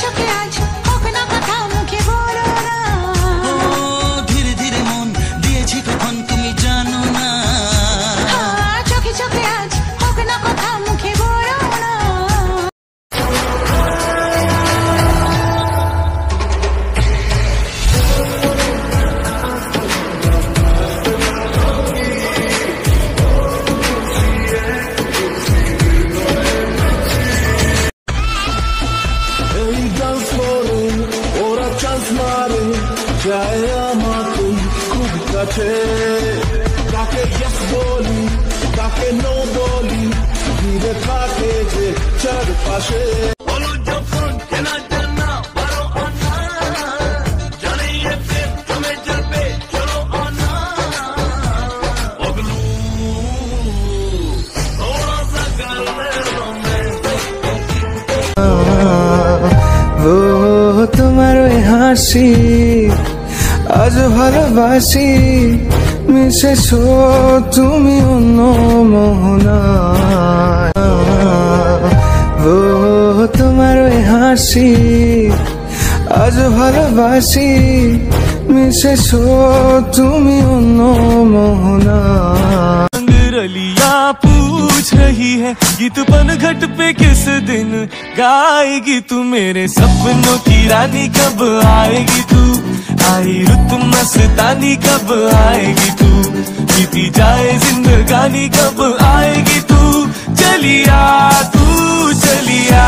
চোখে আজ হোক না কথা মুখে বলো না। ও ধীরে ধীরে মন দিয়েছি কখন তুমি জানো না। চোখে চোখে আজ হোক না কথা মুখে বলো না। এই ডান্স ফ্লোরে ওরা চান্স মারে, যায় আমাকে খুব কাছে। কাকে ইয়েস বলি কাকে নো বলি, ঘিরে থাকে যে চারপাশে। বলো যখন কেনা জানা বারো আনা, জানে ये फिर तुम्हें जलবে চলো আনা। पगलू थोड़ा सा कर ले रोमांस। ও তোমার ওই হাসি আজ ভালোবাসি, মিশেছো তুমি অন্য মোহনায়। ও তোমার ওই হাসি আজ ভালোবাসি, মিশেছো তুমি অন্য মোহনায়। रलिया पूछ रही है गीत पनघट पे किस दिन गाएगी तू, मेरे सपनों की रानी कब आएगी तू, आई रुत मस्तानी कब आएगी तू, बीती जाए जिंदगानी कब आएगी तू, चलिया तू चलिया।